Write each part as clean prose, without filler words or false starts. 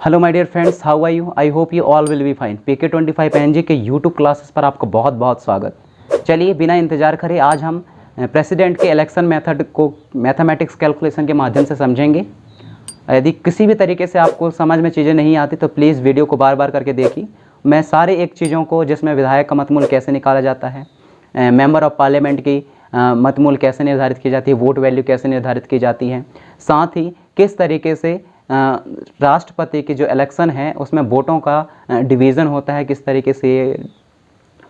Hello my dear friends, how are you? I hope you all will be fine. PK25 PNG के YouTube classes पर आपको बहुत बहुत स्वागत। चलिए बिना इंतजार करे आज हम प्रेसिडेंट के इलेक्शन मेथड को मैथमेटिक्स कैलकुलेशन के माध्यम से समझेंगे। यदि किसी भी तरीके से आपको समझ में चीज़ें नहीं आती तो प्लीज़ वीडियो को बार बार करके देखिए। मैं सारे एक चीज़ों को, जिसमें विधायक का मतमूल कैसे निकाला जाता है, मेंबर ऑफ पार्लियामेंट की मतमूल कैसे निर्धारित की जाती है, वोट वैल्यू कैसे निर्धारित की जाती है, साथ ही किस तरीके से राष्ट्रपति की जो इलेक्शन है उसमें वोटों का डिवीज़न होता है, किस तरीके से ये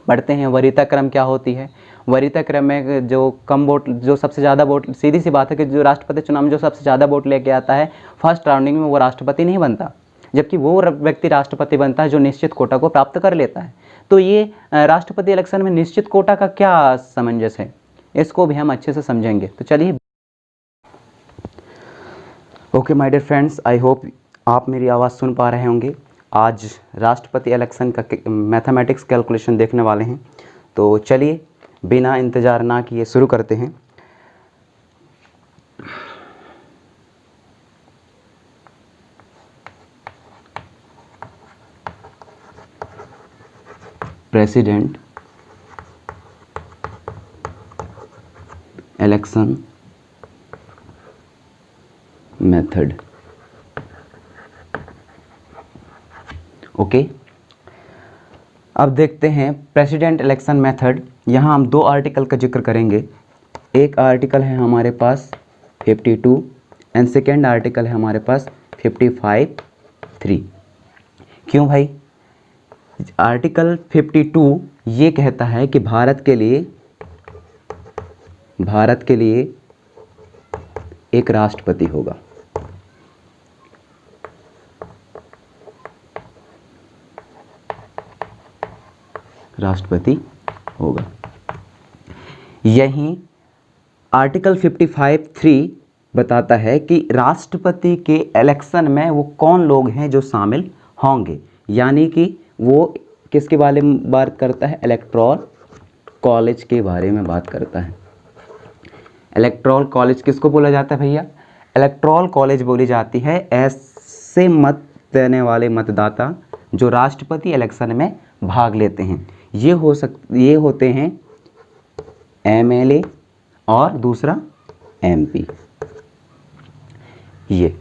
बढ़ते हैं, वरीयता क्रम क्या होती है, वरीयता क्रम में जो कम वोट, जो सबसे ज़्यादा वोट, सीधी सी बात है कि जो राष्ट्रपति चुनाव में जो सबसे ज़्यादा वोट लेके आता है फर्स्ट राउंडिंग में वो राष्ट्रपति नहीं बनता, जबकि वो व्यक्ति राष्ट्रपति बनता है जो निश्चित कोटा को प्राप्त कर लेता है। तो ये राष्ट्रपति इलेक्शन में निश्चित कोटा का क्या सामंजस्य है, इसको भी हम अच्छे से समझेंगे। तो चलिए। Okay my dear friends, I hope आप मेरी आवाज़ सुन पा रहे होंगे। आज राष्ट्रपति इलेक्शन का मैथमेटिक्स कैलकुलेशन देखने वाले हैं, तो चलिए बिना इंतज़ार ना किए शुरू करते हैं। President election method. ओके, अब देखते हैं प्रेसिडेंट इलेक्शन मेथड। यहाँ हम दो आर्टिकल का जिक्र करेंगे। एक आर्टिकल है हमारे पास 52 एंड सेकेंड आर्टिकल है हमारे पास 55(3). क्यों भाई? आर्टिकल 52 ये कहता है कि भारत के लिए एक राष्ट्रपति होगा। राष्ट्रपति होगा। यही आर्टिकल 55(3) बताता है कि राष्ट्रपति के इलेक्शन में वो कौन लोग हैं जो शामिल होंगे, यानी कि वो किसके बारे में बात करता है? इलेक्टोरल कॉलेज के बारे में बात करता है। इलेक्टोरल कॉलेज किसको बोला जाता है भैया? इलेक्टोरल कॉलेज बोली जाती है ऐसे मत देने वाले मतदाता जो राष्ट्रपति इलेक्शन में भाग लेते हैं। ये होते हैं MLA और दूसरा MP। ये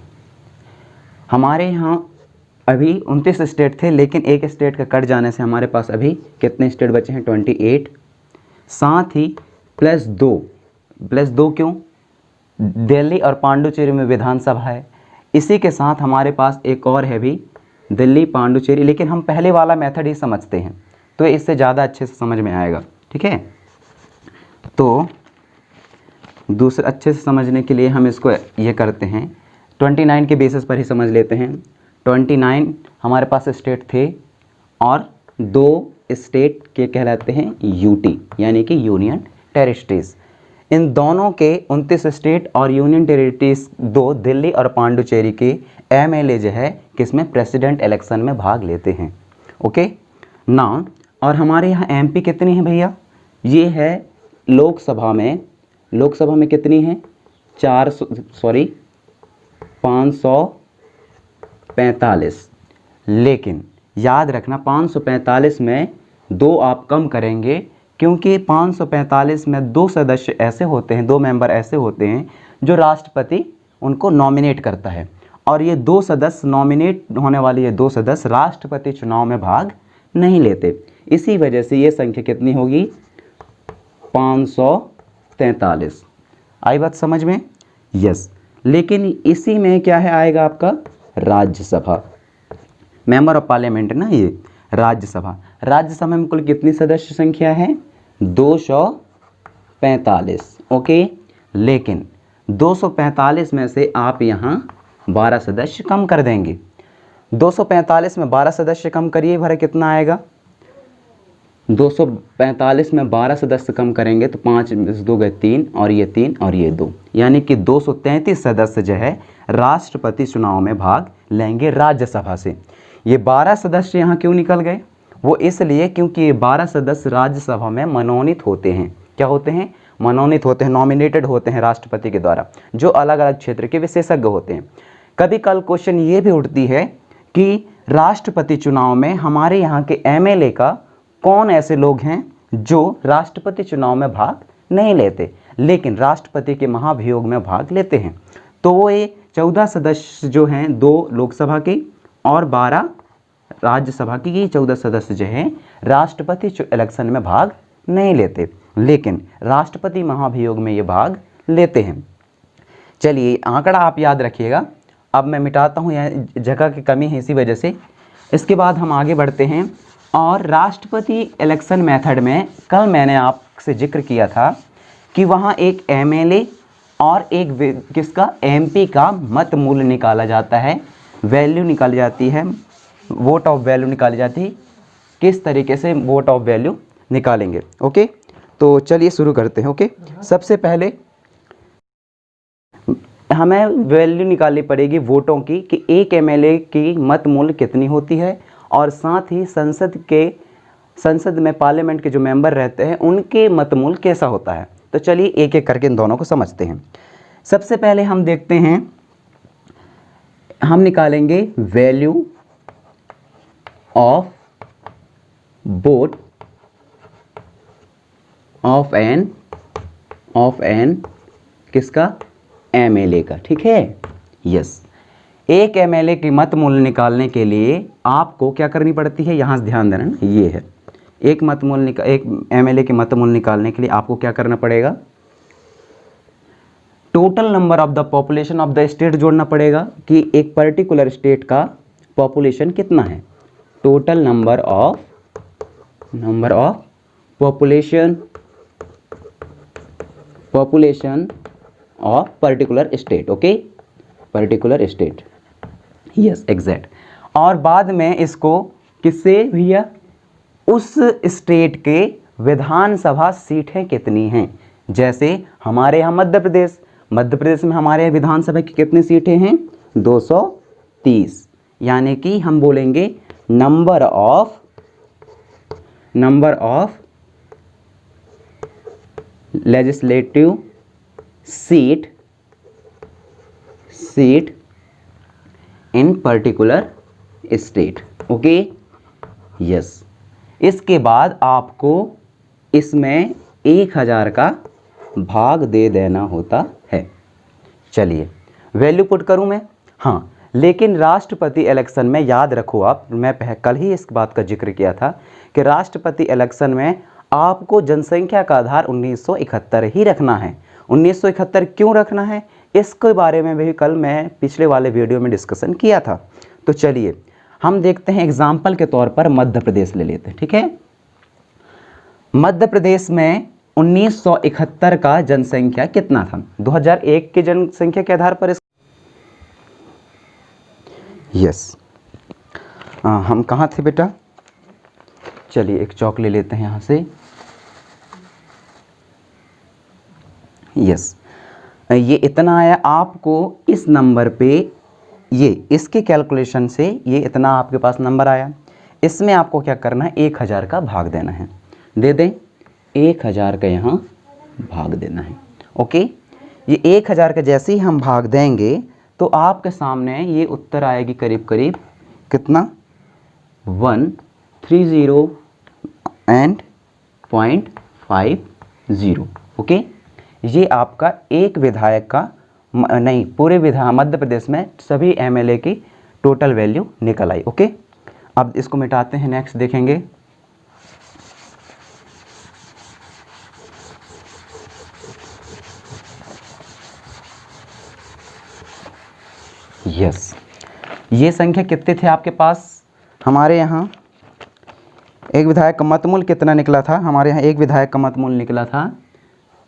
हमारे यहाँ अभी 29 स्टेट थे, लेकिन एक स्टेट का कट जाने से हमारे पास अभी कितने स्टेट बचे हैं? 28। साथ ही प्लस दो क्यों? दिल्ली और पांडुचेरी में विधानसभा है। इसी के साथ हमारे पास एक और है भी, दिल्ली पांडुचेरी, लेकिन हम पहले वाला मेथड ही समझते हैं तो इससे ज़्यादा अच्छे से समझ में आएगा। ठीक है, तो दूसरे अच्छे से समझने के लिए हम इसको ये करते हैं, 29 के बेसिस पर ही समझ लेते हैं। 29 हमारे पास स्टेट थे और दो स्टेट के कहलाते हैं UT, यानी कि यूनियन टेरिटरीज। इन दोनों के 29 स्टेट और यूनियन टेरिटरीज, दो दिल्ली और पांडुचेरी के MLA जो है किसमें? प्रेसिडेंट इलेक्शन में भाग लेते हैं। ओके ना, और हमारे यहाँ MP कितनी है भैया? ये है लोकसभा में कितनी है? 545। लेकिन याद रखना 545 में दो आप कम करेंगे, क्योंकि 545 में दो सदस्य ऐसे होते हैं, दो मेंबर ऐसे होते हैं जो राष्ट्रपति उनको नॉमिनेट करता है, और ये दो सदस्य नॉमिनेट होने वाले ये दो सदस्य राष्ट्रपति चुनाव में भाग नहीं लेते। इसी वजह से ये संख्या कितनी होगी? 543। आई बात समझ में? यस। लेकिन इसी में क्या है आएगा आपका? राज्यसभा। मेंबर ऑफ पार्लियामेंट ना ये राज्यसभा में कुल कितनी सदस्य संख्या है? 245। ओके, लेकिन 245 में से आप यहाँ 12 सदस्य कम कर देंगे। 245 में 12 सदस्य कम करिए, भरा कितना आएगा? 245 में 12 सदस्य कम करेंगे तो 5 2 गए 3 और ये 3 और ये 2, यानी कि 233 सदस्य जो है राष्ट्रपति चुनाव में भाग लेंगे राज्यसभा से। ये 12 सदस्य यहाँ क्यों निकल गए? वो इसलिए क्योंकि ये 12 सदस्य राज्यसभा में मनोनीत होते हैं। क्या होते हैं? मनोनीत होते हैं, नॉमिनेटेड होते हैं राष्ट्रपति के द्वारा, जो अलग अलग क्षेत्र के विशेषज्ञ होते हैं। कभी कल क्वेश्चन ये भी उठती है कि राष्ट्रपति चुनाव में हमारे यहाँ के एमएलए का कौन ऐसे लोग हैं जो राष्ट्रपति चुनाव में भाग नहीं लेते लेकिन राष्ट्रपति के महाभियोग में भाग लेते हैं। तो वो ये 14 सदस्य जो हैं, 2 लोकसभा के और 12 राज्यसभा की, ये 14 सदस्य जो हैं राष्ट्रपति इलेक्शन में भाग नहीं लेते लेकिन राष्ट्रपति महाभियोग में ये भाग लेते हैं। चलिए आंकड़ा आप याद रखिएगा। अब मैं मिटाता हूँ, यह जगह की कमी है इसी वजह से। इसके बाद हम आगे बढ़ते हैं और राष्ट्रपति इलेक्शन मेथड में कल मैंने आपसे जिक्र किया था कि वहाँ एक एमएलए और एक किसका एमपी का मत मूल्य निकाला जाता है, वैल्यू निकाली जाती है, वोट ऑफ वैल्यू निकाली जाती है। किस तरीके से वोट ऑफ वैल्यू निकालेंगे, ओके। तो चलिए शुरू करते हैं, ओके। सबसे पहले हमें वैल्यू निकालनी पड़ेगी वोटों की कि एक एमएलए की मत मूल्य कितनी होती है और साथ ही संसद में पार्लियामेंट के जो मेंबर रहते हैं उनके मत मूल्य कैसा होता है। तो चलिए एक एक करके इन दोनों को समझते हैं। सबसे पहले हम देखते हैं, हम निकालेंगे value of vote of an किसका, एमएलए का, ठीक है। यस, एक एमएलए की मत मूल्य निकालने के लिए आपको क्या करनी पड़ती है, यहाँ से ध्यान देना ना, ये है एक एमएलए की मत मूल्य निकालने के लिए आपको क्या करना पड़ेगा, total number of the population of the state जोड़ना पड़ेगा कि एक पर्टिकुलर स्टेट का पॉपुलेशन कितना है। Total number of population of particular state, okay, particular state, yes exact. और बाद में इसको किससे भैया, उस स्टेट के विधानसभा सीटें कितनी हैं। जैसे हमारे यहाँ मध्य प्रदेश में हमारे विधानसभा की कितनी सीटें हैं, 230, यानी कि हम बोलेंगे number of legislative seat in particular state, okay, yes. इसके बाद आपको इसमें 1000 का भाग दे देना होता है। चलिए वैल्यू पुट करूं मैं, हाँ, लेकिन राष्ट्रपति इलेक्शन में याद रखो आप, मैं कल ही इस बात का जिक्र किया था कि राष्ट्रपति इलेक्शन में आपको जनसंख्या का आधार 1971 ही रखना है। 1971 क्यों रखना है, इसके बारे में भी कल मैं पिछले वाले वीडियो में डिस्कशन किया था। तो चलिए हम देखते हैं, एग्जाम्पल के तौर पर मध्य प्रदेश ले लेते हैं, ठीक है। मध्य प्रदेश में 1971 का जनसंख्या कितना था, 2001 की जनसंख्या के आधार पर यस, हम कहाँ थे बेटा, चलिए एक चौक ले लेते हैं यहाँ से, यस, ये इतना आया आपको इस नंबर पे, ये इसके कैलकुलेशन से ये इतना आपके पास नंबर आया। इसमें आपको क्या करना है, 1000 का भाग देना है, दे दें 1000 का यहाँ भाग देना है, ओके। ये 1000 का जैसे ही हम भाग देंगे तो आपके सामने ये उत्तर आएगी करीब करीब कितना, 130.50, ओके। ये आपका एक विधायक का नहीं, पूरे मध्य प्रदेश में सभी एमएलए की टोटल वैल्यू निकल आई, ओके। अब इसको मिटाते हैं, नेक्स्ट देखेंगे। यस, ये संख्या कितने थे आपके पास, हमारे यहाँ एक विधायक का मत मूल्य कितना निकला था, हमारे यहाँ एक विधायक का मत मूल्य निकला था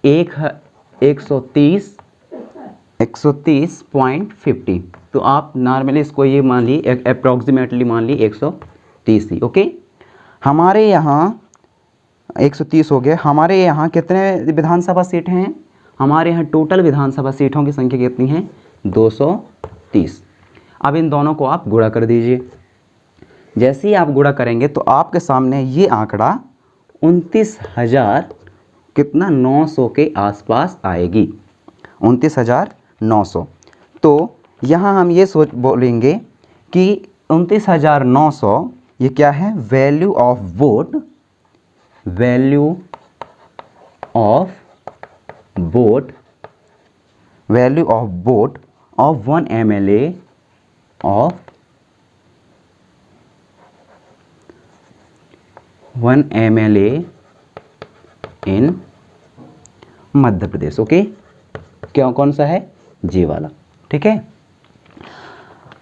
130.50। तो आप नॉर्मली इसको ये मान ली, अप्रॉक्सीमेटली मान ली 130 ही, ओके। हमारे यहाँ 130 हो गया। हमारे यहाँ कितने विधानसभा सीट हैं, हमारे यहाँ टोटल विधानसभा सीटों की संख्या कितनी है, 230। अब इन दोनों को आप गुणा कर दीजिए। जैसे ही आप गुणा करेंगे तो आपके सामने ये आंकड़ा 29,000 कितना 900 के आसपास आएगी, 29,900। तो यहाँ हम ये बोलेंगे कि 29,900 ये क्या है? Value of vote, value of vote, value of vote of 1 MLA of 1 MLA in Madhya Pradesh. Okay, क्या कौन सा है? जी वाला। ठीक है,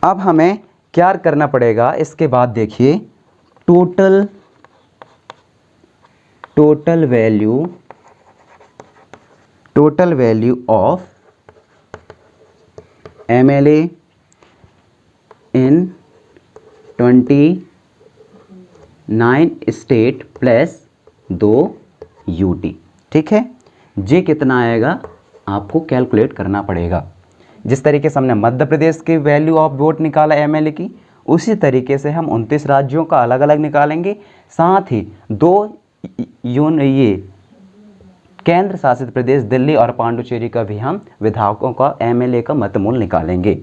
अब हमें क्या करना पड़ेगा इसके बाद? देखिए, total value of MLA in 29 state plus 2 UT। ठीक है, ये कितना आएगा आपको कैलकुलेट करना पड़ेगा। जिस तरीके से हमने मध्य प्रदेश की वैल्यू ऑफ वोट निकाला MLA की, उसी तरीके से हम 29 राज्यों का अलग अलग निकालेंगे। साथ ही 2 ये केंद्र शासित प्रदेश दिल्ली और पांडुचेरी का भी हम विधायकों का MLA का मतमूल निकालेंगे।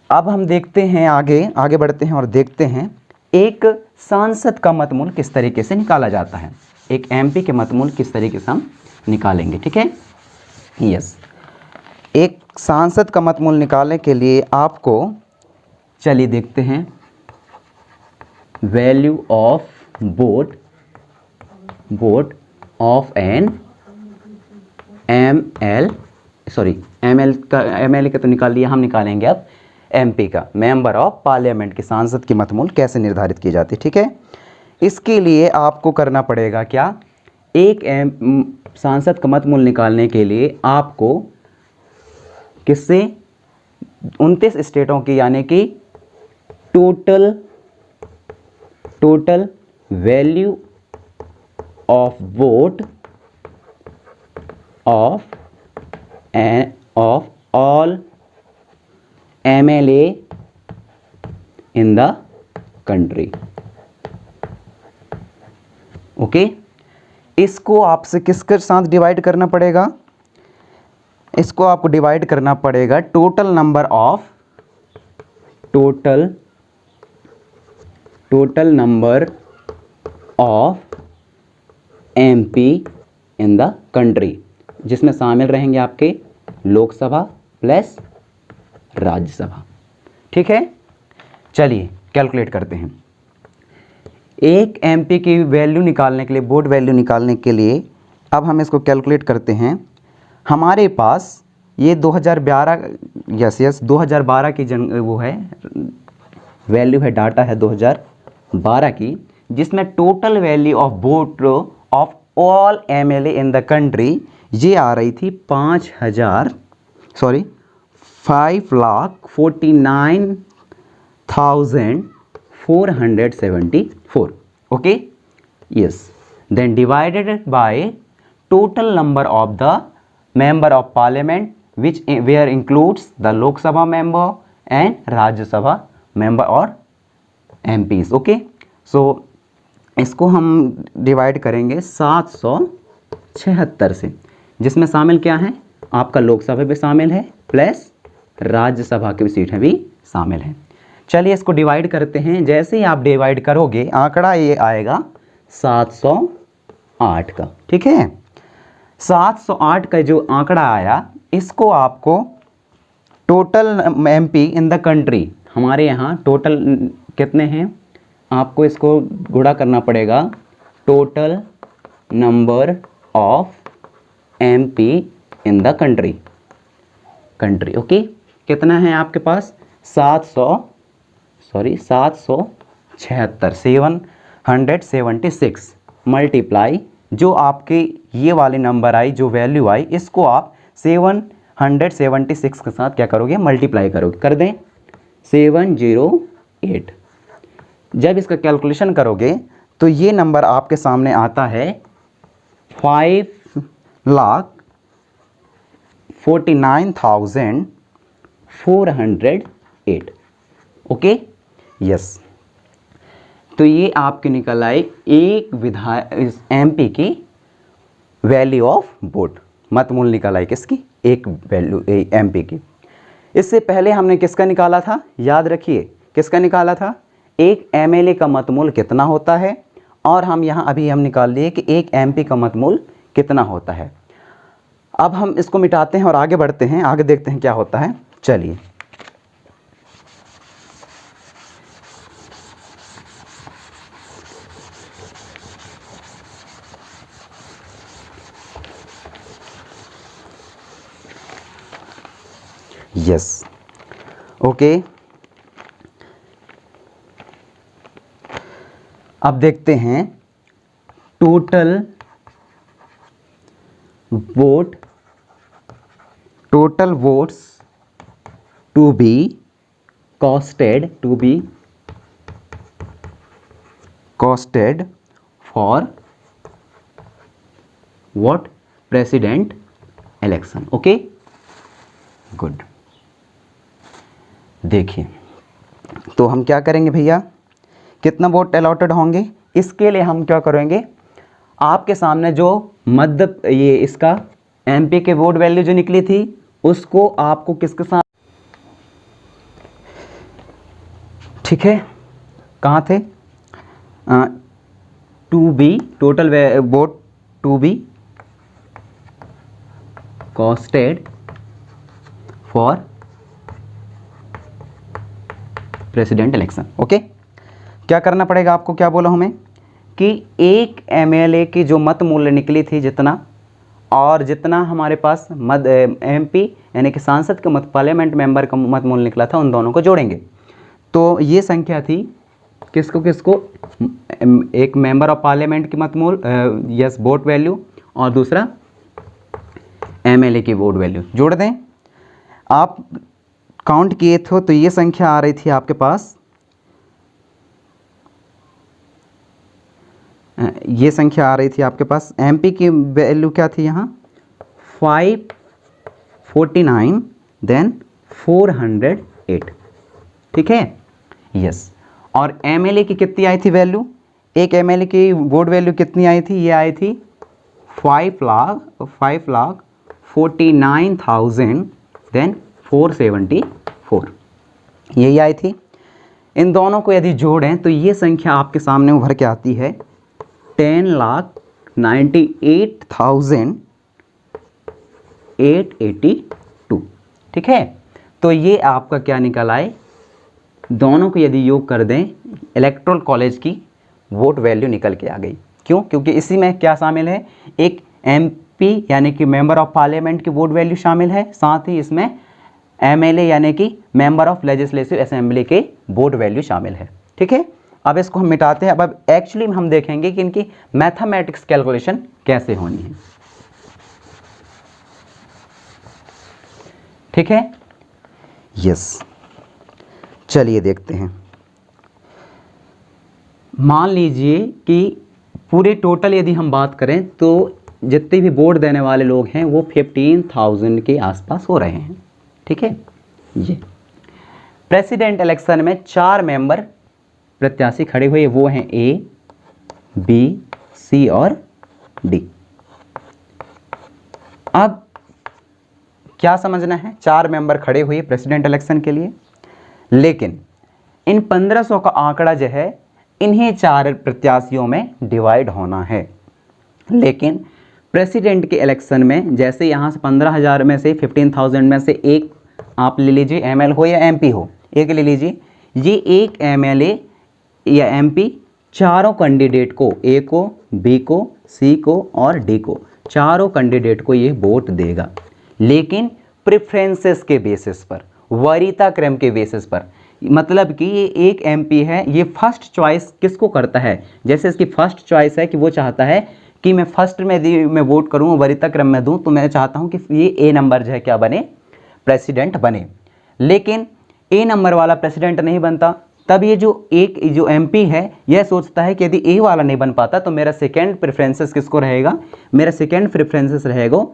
अब हम देखते हैं, आगे बढ़ते हैं और देखते हैं एक सांसद का मतमूल किस तरीके से निकाला जाता है। एक MP के मतमूल किस तरीके से हम निकालेंगे। ठीक है, यस। एक सांसद का मतमूल निकालने के लिए आपको, चलिए देखते हैं, value of vote of an MLA का तो निकाल लिया, हम निकालेंगे अब MP का, मेंबर ऑफ पार्लियामेंट के सांसद की मतमूल कैसे निर्धारित की जाती है। ठीक है, इसके लिए आपको करना पड़ेगा क्या? एक सांसद का मतमूल निकालने के लिए आपको किससे? 29 स्टेटों की, यानी कि total value of vote of all MLA in the country. Okay, इसको आपसे किसके साथ डिवाइड करना पड़ेगा? इसको आपको डिवाइड करना पड़ेगा total number of MP in the country, जिसमें शामिल रहेंगे आपके लोकसभा प्लस राज्यसभा। ठीक है, चलिए कैलकुलेट करते हैं। एक MP की वैल्यू निकालने के लिए, वोट वैल्यू निकालने के लिए, अब हम इसको कैलकुलेट करते हैं। हमारे पास ये 2012 2012 की वो है वैल्यू है, डाटा है 2012 की, जिसमें total value of vote of all MLA in the country ये आ रही थी 5,49,474। Okay, yes. Then divided by total number of the member of parliament which where includes the Lok Sabha member and Rajya Sabha member और MPs। Okay, सो इसको हम divide करेंगे 776 से, जिसमें शामिल क्या है? आपका लोकसभा भी शामिल है प्लस राज्यसभा की सीटें भी शामिल हैं। चलिए इसको डिवाइड करते हैं। जैसे ही आप डिवाइड करोगे आंकड़ा ये आएगा 708 का। ठीक है, 708 का जो आंकड़ा आया, इसको आपको total MP in the country, हमारे यहाँ टोटल कितने हैं, आपको इसको गुणा करना पड़ेगा total number of MP in the country. Okay, कितना है आपके पास? 776 मल्टीप्लाई जो आपके ये वाले नंबर आई, जो वैल्यू आई, इसको आप 776 के साथ क्या करोगे? मल्टीप्लाई करोगे। कर दें 708। जब इसका कैलकुलेशन करोगे तो ये नंबर आपके सामने आता है 5,49,408। Okay, yes. तो ये आपके निकल आई एक MP की वैल्यू ऑफ वोट, मतमूल निकल आई किसकी? एक वैल्यू MP की। इससे पहले हमने किसका निकाला था? याद रखिए, किसका निकाला था, एक एमएलए का मतमूल कितना होता है, और हम यहाँ अभी हम निकाल लिए कि एक एमपी का मतमूल कितना होता है। अब हम इसको मिटाते हैं और आगे बढ़ते हैं, आगे देखते हैं क्या होता है। चलिए यस ओके, अब देखते हैं total votes to be casted for what, president election. Okay good. देखिए तो हम क्या करेंगे भैया, कितना वोट अलॉटेड होंगे, इसके लिए हम क्या करेंगे, आपके सामने जो मध्य ये इसका एमपी के वोट वैल्यू जो निकली थी उसको आपको किसके साथ, ठीक है, कहाँ थे, to be total vote to be casted for president election. Okay, क्या करना पड़ेगा आपको, क्या बोला हमें कि एक एमएलए की जो मत मूल्य निकली थी जितना, और जितना हमारे पास मत एमपी यानी कि सांसद का मत, पार्लियामेंट मेंबर का मत मूल्य निकला था, उन दोनों को जोड़ेंगे। तो ये संख्या थी किसको किसको, एक मेंबर ऑफ पार्लियामेंट की मत मूल्य यस वोट वैल्यू, और दूसरा एमएलए की वोट वैल्यू जोड़ दें। आप काउंट किए थे तो ये संख्या आ रही थी आपके पास, ये संख्या आ रही थी आपके पास, एमपी की वैल्यू क्या थी यहाँ 549 देन 408, ठीक है यस। और एमएलए की कितनी आई थी वैल्यू, एक एमएलए की वोट वैल्यू कितनी आई थी, ये आई थी 5,49,000 देन 474, यही आई थी। इन दोनों को यदि जोड़ें तो ये संख्या आपके सामने उभर के आती है 10,98,882, ठीक है। तो ये आपका क्या निकल आए, दोनों को यदि योग कर दें इलेक्टोरल कॉलेज की वोट वैल्यू निकल के आ गई। क्यों, क्योंकि इसी में क्या शामिल है, एक एमपी यानी कि मेंबर ऑफ पार्लियामेंट की वोट वैल्यू शामिल है, साथ ही इसमें एमएलए यानी कि मेंबर ऑफ लेजिस्लेटिव असेंबली के वोट वैल्यू शामिल है, ठीक है। अब इसको हम मिटाते हैं। अब एक्चुअली हम देखेंगे कि इनकी मैथमेटिक्स कैलकुलेशन कैसे होनी है, ठीक है यस। चलिए देखते हैं। मान लीजिए कि पूरे टोटल यदि हम बात करें तो जितने भी वोट देने वाले लोग हैं वो 15,000 के आसपास हो रहे हैं, ठीक है। ये प्रेसिडेंट इलेक्शन में 4 मेंबर प्रत्याशी खड़े हुए, वो हैं ए, बी, सी और डी। अब क्या समझना है, 4 मेंबर खड़े हुए प्रेसिडेंट इलेक्शन के लिए, लेकिन इन 1500 का आंकड़ा जो है इन्हीं 4 प्रत्याशियों में डिवाइड होना है। लेकिन प्रेसिडेंट के इलेक्शन में जैसे यहाँ से 15,000 में से 15,000 में से एक आप ले लीजिए, एमएल हो या एमपी हो, एक ले लीजिए, ये एक एमएलए या एमपी चारों कैंडिडेट को, ए को, बी को, सी को और डी को, चारों कैंडिडेट को ये वोट देगा, लेकिन प्रेफरेंसेस के बेसिस पर, वरीयता क्रम के बेसिस पर। मतलब कि ये एक एमपी है, ये फर्स्ट चॉइस किसको करता है, जैसे इसकी फर्स्ट चॉइस है कि वो चाहता है कि मैं फर्स्ट में मैं वोट करूँ, वरीयता क्रम में दूँ, तो मैं चाहता हूँ कि ये ए नंबर जो है क्या बने, प्रेसिडेंट बने। लेकिन ए नंबर वाला प्रेसिडेंट नहीं बनता, तब ये जो एमपी है यह सोचता है कि यदि ए वाला नहीं बन पाता तो मेरा सेकेंड प्रेफरेंसेस किसको रहेगा, मेरा सेकेंड प्रेफरेंसेस रहेगा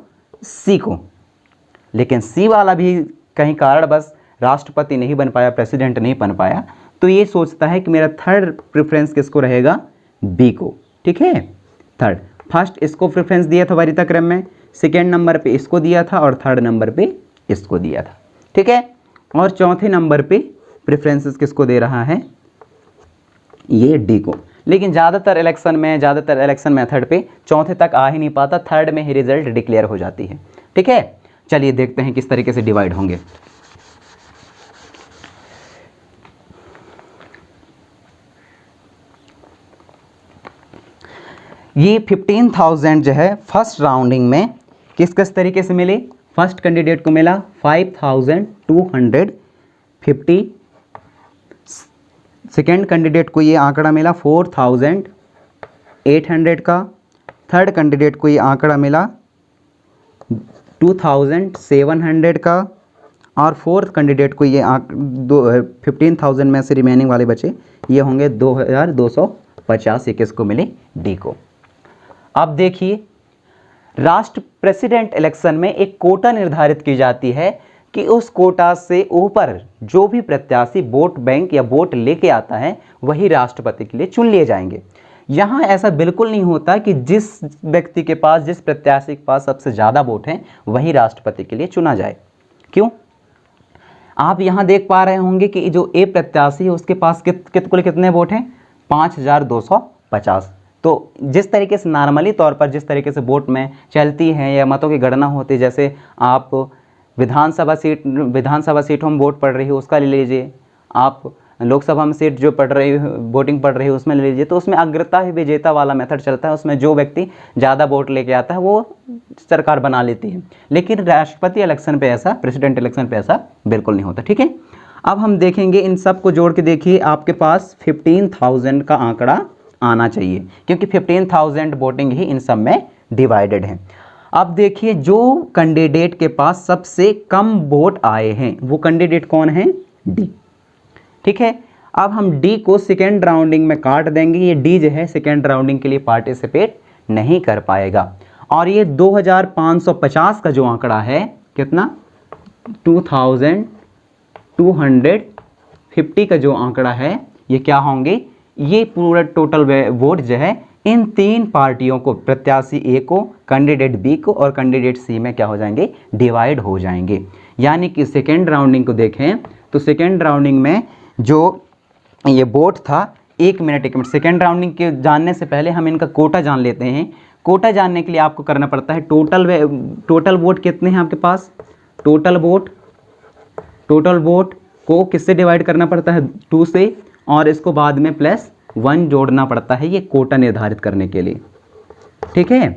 सी को। लेकिन सी वाला भी कहीं कारण बस राष्ट्रपति नहीं बन पाया, प्रेसिडेंट नहीं बन पाया, तो ये सोचता है कि मेरा थर्ड प्रेफरेंस किसको रहेगा, बी को, ठीक है। थर्ड, फर्स्ट इसको प्रेफरेंस दिया था वरीयता क्रम में, सेकेंड नंबर पे इसको दिया था और थर्ड नंबर पे इसको दिया था, ठीक है। और चौथे नंबर पे प्रेफरेंसेस किसको दे रहा है, ये डी को। लेकिन ज़्यादातर इलेक्शन मेथड पे चौथे तक आ ही नहीं पाता, थर्ड में ही रिजल्ट डिक्लेयर हो जाती है। ठीक है, चलिए देखते हैं किस तरीके से डिवाइड होंगे। ये 15,000 जो है फर्स्ट राउंडिंग में किस तरीके से मिले, फर्स्ट कैंडिडेट को मिला 5,250, सेकेंड कैंडिडेट को ये आंकड़ा मिला 4,800 का, थर्ड कैंडिडेट को ये आंकड़ा मिला 2,700 का, और फोर्थ कैंडिडेट को ये 15,000 में से रिमेनिंग वाले बचे ये होंगे 2,250। ये किसको मिले, डी को। अब देखिए, राष्ट्र प्रेसिडेंट इलेक्शन में एक कोटा निर्धारित की जाती है कि उस कोटा से ऊपर जो भी प्रत्याशी वोट बैंक या वोट लेके आता है वही राष्ट्रपति के लिए चुन लिए जाएंगे। यहाँ ऐसा बिल्कुल नहीं होता कि जिस व्यक्ति के पास, जिस प्रत्याशी के पास सबसे ज़्यादा वोट हैं वही राष्ट्रपति के लिए चुना जाए। क्यों? आप यहाँ देख पा रहे होंगे कि जो ए प्रत्याशी है उसके पास कुल कितने वोट हैं, 5,250। तो जिस तरीके से नॉर्मली तौर पर जिस तरीके से वोट में चलती है या मतों की गणना होती है, जैसे आप विधानसभा सीट हम वोट पड़ रही है उसका ले लीजिए, आप लोकसभा में सीट जो पढ़ रही है, वोटिंग पढ़ रही है उसमें ले लीजिए, तो उसमें अग्रता ही विजेता वाला मेथड चलता है। उसमें जो व्यक्ति ज़्यादा वोट लेके आता है वो सरकार बना लेती है। लेकिन राष्ट्रपति इलेक्शन पे ऐसा, प्रेसिडेंट इलेक्शन पे ऐसा बिल्कुल नहीं होता। ठीक है, अब हम देखेंगे इन सब को जोड़ के। देखिए, आपके पास 15,000 का आंकड़ा आना चाहिए क्योंकि 15,000 वोटिंग ही इन सब में डिवाइडेड है। अब देखिए, जो कैंडिडेट के पास सबसे कम वोट आए हैं वो कैंडिडेट कौन है, डी। ठीक है, अब हम डी को सेकेंड राउंडिंग में काट देंगे। ये डी जो है सेकेंड राउंडिंग के लिए पार्टिसिपेट नहीं कर पाएगा। और ये 2,550 का जो आंकड़ा है, कितना, 2,250 का जो आंकड़ा है, ये क्या होंगे, ये पूरा टोटल वोट जो है इन तीन पार्टियों को, प्रत्याशी ए को, कैंडिडेट बी को और कैंडिडेट सी में क्या हो जाएंगे, डिवाइड हो जाएंगे। यानी कि सेकेंड राउंडिंग को देखें तो सेकेंड राउंडिंग में जो ये वोट था, एक मिनट, सेकेंड राउंडिंग के जानने से पहले हम इनका कोटा जान लेते हैं। कोटा जानने के लिए आपको करना पड़ता है टोटल वोट कितने हैं आपके पास, टोटल वोट को किससे डिवाइड करना पड़ता है, 2 से, और इसको बाद में +1 जोड़ना पड़ता है, ये कोटा निर्धारित करने के लिए। ठीक है,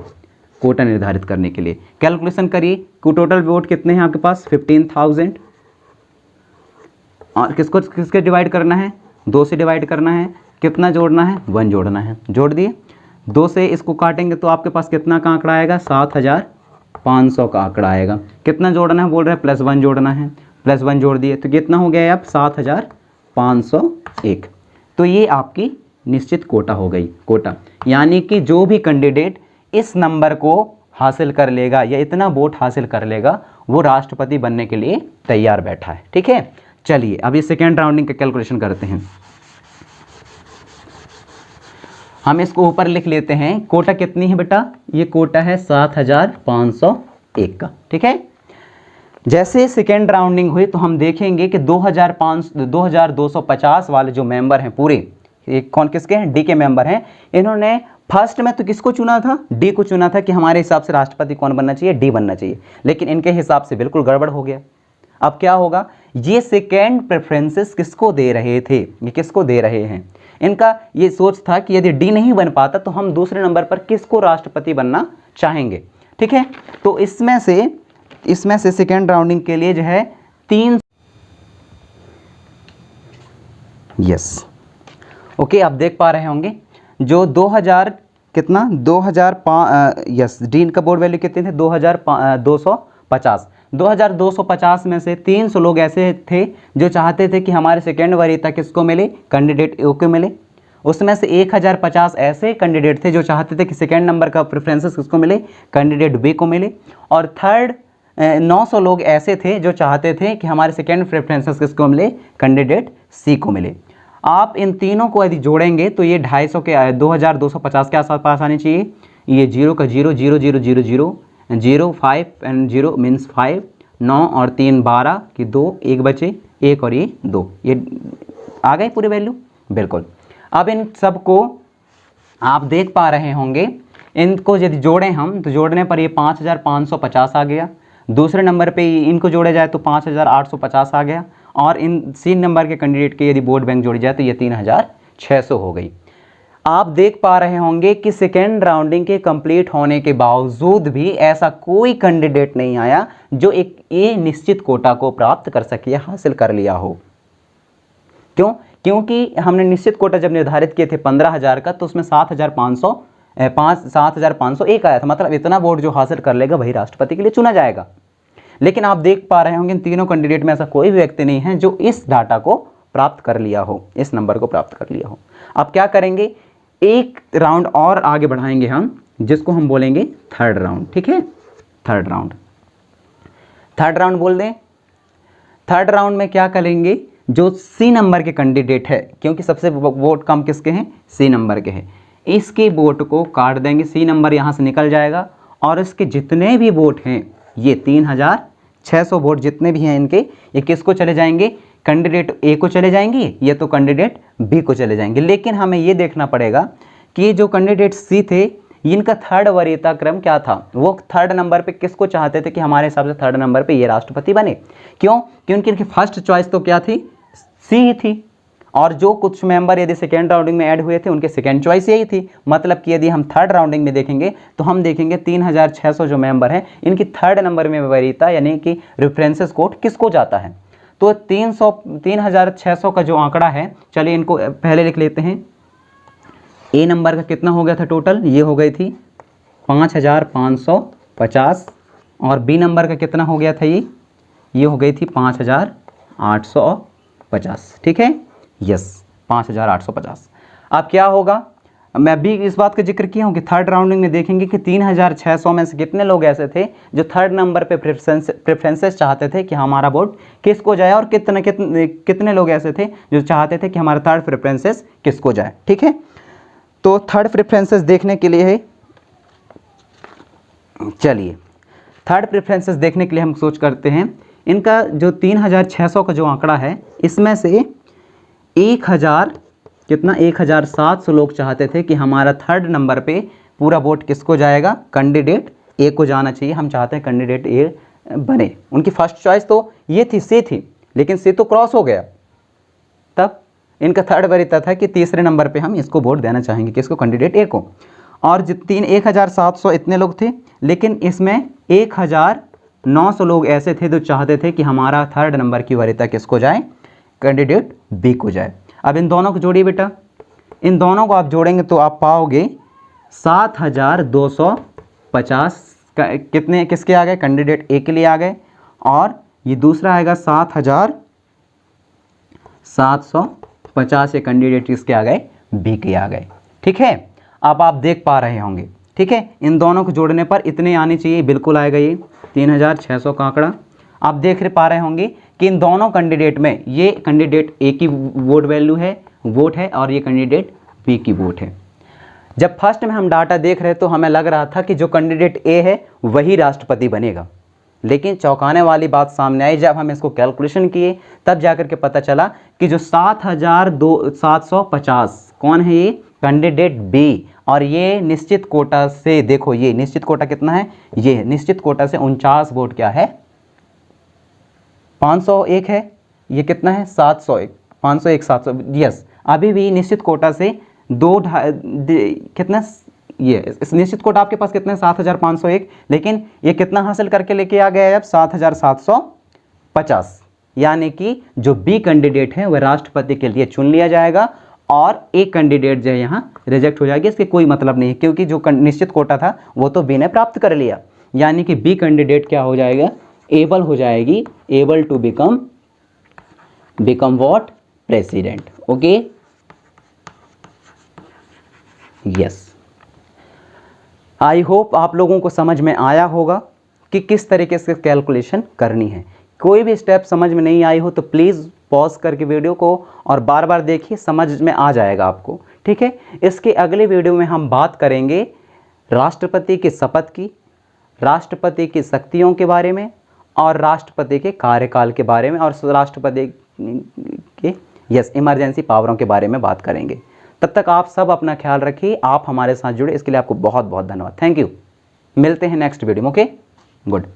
कोटा निर्धारित करने के लिए कैलकुलेशन करिए कि टोटल वोट कितने हैं आपके पास, 15,000, और किसके डिवाइड करना है, 2 से डिवाइड करना है, कितना जोड़ना है, 1 जोड़ना है। जोड़ दिए, 2 से इसको काटेंगे तो आपके पास कितना का आंकड़ा आएगा, 7,500 का आंकड़ा आएगा। कितना जोड़ना है, बोल रहे हैं +1 जोड़ना है, +1 जोड़ दिए तो कितना हो गया, अब 7,501। तो ये आपकी निश्चित कोटा हो गई, कोटा। यानी कि जो भी कैंडिडेट इस नंबर को हासिल कर लेगा या इतना वोट हासिल कर लेगा वो राष्ट्रपति बनने के लिए तैयार बैठा है। ठीक है, चलिए अब ये सेकेंड राउंडिंग का कैलकुलेशन करते हैं। हम इसको ऊपर लिख लेते हैं। कोटा कितनी है बेटा, ये कोटा है 7,501 का। ठीक है, जैसे सेकेंड राउंडिंग हुई तो हम देखेंगे कि 2,250 वाले जो मेंबर हैं पूरे, ये कौन किसके हैं, डी के मेंबर हैं। इन्होंने फर्स्ट में तो किसको चुना था, डी को चुना था कि हमारे हिसाब से राष्ट्रपति कौन बनना चाहिए, डी बनना चाहिए। लेकिन इनके हिसाब से बिल्कुल गड़बड़ हो गया। अब क्या होगा, ये सेकेंड प्रेफरेंसेस किसको दे रहे थे, ये किसको दे रहे हैं, इनका ये सोच था कि यदि डी नहीं बन पाता तो हम दूसरे नंबर पर किसको राष्ट्रपति बनना चाहेंगे। ठीक है, तो इसमें से सेकेंड राउंडिंग के लिए जो है 3, यस, ओके, आप देख पा रहे होंगे जो 2000 कितना 2005 यस, डी का बोर्ड वैल्यू कितने थे, 2,250। 2,250 में से 300 लोग ऐसे थे जो चाहते थे कि हमारे सेकेंड वरीयता किसको मिले, कैंडिडेट ए को मिले। उसमें से 1,050 ऐसे कैंडिडेट थे जो चाहते थे कि सेकेंड नंबर का प्रेफरेंसेस किसको मिले, कैंडिडेट बी को मिले। और थर्ड 900 लोग ऐसे थे जो चाहते थे कि हमारे सेकेंड प्रेफरेंसेस किसको मिले, कैंडिडेट सी को मिले। आप इन तीनों को यदि जोड़ेंगे तो ये 250 के 2,250 के आसपास आने चाहिए। ये 0 का 0, 0 0 0 0 0 5 एंड 0 मीन्स 5, 9 और 3 12 कि 2 1 बचे, 1 और ये 2, ये आ गए पूरी वैल्यू, बिल्कुल। अब इन सबको आप देख पा रहे होंगे, इनको यदि जोड़ें हम तो जोड़ने पर ये 5550 आ गया। दूसरे नंबर पे इनको जोड़ा जाए तो 5850 आ गया, और इन 3 नंबर के कैंडिडेट के यदि वोट बैंक जोड़ी जाए तो ये 3600 हो गई। आप देख पा रहे होंगे कि सेकेंड राउंडिंग के कंप्लीट होने के बावजूद भी ऐसा कोई कैंडिडेट नहीं आया जो एक ये निश्चित कोटा को प्राप्त कर सके या हासिल कर लिया हो। क्यों? क्योंकि हमने निश्चित कोटा जब निर्धारित किए थे 15,000 का, तो उसमें 7,501 आया था, मतलब इतना वोट जो हासिल कर लेगा वही राष्ट्रपति के लिए चुना जाएगा। लेकिन आप देख पा रहे होंगे इन तीनों कैंडिडेट में ऐसा कोई भी व्यक्ति नहीं है जो इस डाटा को प्राप्त कर लिया हो, इस नंबर को प्राप्त कर लिया हो। अब क्या करेंगे, एक राउंड और आगे बढ़ाएंगे हम, जिसको हम बोलेंगे थर्ड राउंड। ठीक है, थर्ड राउंड बोल दें। थर्ड राउंड में क्या करेंगे, जो सी नंबर के कैंडिडेट है, क्योंकि सबसे वोट कम किसके हैं, सी नंबर के हैं, इसके वोट को काट देंगे, सी नंबर यहाँ से निकल जाएगा, और इसके जितने भी वोट हैं, ये 3600 वोट जितने भी हैं इनके, ये किसको चले जाएंगे, कैंडिडेट ए को चले जाएंगे, ये तो कैंडिडेट बी को चले जाएंगे। लेकिन हमें ये देखना पड़ेगा कि ये जो कैंडिडेट सी थे, इनका थर्ड वरीयता क्रम क्या था, वो थर्ड नंबर पे किसको चाहते थे कि हमारे हिसाब से थर्ड नंबर पे ये राष्ट्रपति बने। क्यों? क्योंकि इनकी फर्स्ट चॉइस तो क्या थी, सी ही थी, और जो कुछ मेंबर यदि सेकेंड राउंडिंग में ऐड हुए थे उनके सेकेंड चॉइस यही थी। मतलब कि यदि हम थर्ड राउंडिंग में देखेंगे तो हम देखेंगे 3600 जो मेंबर हैं, इनकी थर्ड नंबर में वरीयता यानी कि रेफरेंसेस कोड किसको जाता है। तो 3600 का जो आंकड़ा है, चलिए इनको पहले लिख लेते हैं। ए नंबर का कितना हो गया था टोटल, ये हो गई थी 5550, और बी नंबर का कितना हो गया था, ये हो गई थी 5850। ठीक है, यस 5850। अब क्या होगा, मैं भी इस बात का जिक्र किया हूँ कि थर्ड राउंडिंग में देखेंगे कि 3600 में से कितने लोग ऐसे थे जो थर्ड नंबर पे प्रेफरेंसेस चाहते थे कि हमारा वोट किसको जाए, और कितने लोग ऐसे थे जो चाहते थे कि हमारा थर्ड प्रेफरेंसेस किसको जाए। ठीक है, तो थर्ड प्रेफरेंसेस देखने के लिए है, चलिए थर्ड प्रेफरेंसेस देखने के लिए हम सोच करते हैं, इनका जो 3600 का जो आंकड़ा है, इसमें से 1700 लोग चाहते थे कि हमारा थर्ड नंबर पे पूरा वोट किसको जाएगा, कैंडिडेट ए को जाना चाहिए, हम चाहते हैं कैंडिडेट ए बने। उनकी फर्स्ट चॉइस तो ये थी, सी थी, लेकिन सी तो क्रॉस हो गया, तब इनका थर्ड वरीयता था कि तीसरे नंबर पे हम इसको वोट देना चाहेंगे, किसको, कैंडिडेट ए को। और 1700 इतने लोग थे, लेकिन इसमें 1900 लोग ऐसे थे जो चाहते थे कि हमारा थर्ड नंबर की वरीयता किसको जाए, कैंडिडेट बी को जाए। अब इन दोनों को जोड़िए बेटा, इन दोनों को आप जोड़ेंगे तो आप पाओगे 7250 कितने किसके आ गए, कैंडिडेट ए के लिए आ गए, और ये दूसरा आएगा 7750 ये कैंडिडेट किसके आ गए, बी के आ गए। ठीक है, अब आप देख पा रहे होंगे। ठीक है, इन दोनों को जोड़ने पर इतने आने चाहिए, बिल्कुल आएगा ये 3600 का आंकड़ा। आप देख पा रहे होंगे कि इन दोनों कैंडिडेट में ये कैंडिडेट ए की वोट है और ये कैंडिडेट बी की वोट है। जब फर्स्ट में हम डाटा देख रहे तो हमें लग रहा था कि जो कैंडिडेट ए है वही राष्ट्रपति बनेगा, लेकिन चौंकाने वाली बात सामने आई जब हम इसको कैलकुलेशन किए, तब जाकर के पता चला कि जो 7750 कौन है, ये कैंडिडेट बी, और ये निश्चित कोटा से, देखो ये निश्चित कोटा कितना है, ये निश्चित कोटा से 49 वोट क्या है, 501 है, ये कितना है 701, 700, यस। अभी भी निश्चित कोटा से कितना, ये इस निश्चित कोटा आपके पास कितना है 7501, लेकिन ये कितना हासिल करके लेके आ गया है अब 7750, यानी कि जो बी कैंडिडेट है वह राष्ट्रपति के लिए चुन लिया जाएगा, और एक कैंडिडेट जो है यहाँ रिजेक्ट हो जाएगी। इसके कोई मतलब नहीं है, क्योंकि जो निश्चित कोटा था वो तो बी ने प्राप्त कर लिया, यानी कि बी कैंडिडेट क्या हो जाएगा, एबल हो जाएगी, able to become what, president. Okay, yes, I hope आप लोगों को समझ में आया होगा कि किस तरीके से कैलकुलेशन करनी है। कोई भी स्टेप समझ में नहीं आई हो तो प्लीज़ पॉज करके वीडियो को और बार बार देखिए, समझ में आ जाएगा आपको। ठीक है, इसके अगले वीडियो में हम बात करेंगे राष्ट्रपति की शपथ की, राष्ट्रपति की शक्तियों के बारे में, और राष्ट्रपति के कार्यकाल के बारे में, और राष्ट्रपति के यस इमरजेंसी पावरों के बारे में बात करेंगे। तब तक आप सब अपना ख्याल रखिए, आप हमारे साथ जुड़े इसके लिए आपको बहुत बहुत धन्यवाद। Thank you. मिलते हैं नेक्स्ट वीडियो में। Okay, good.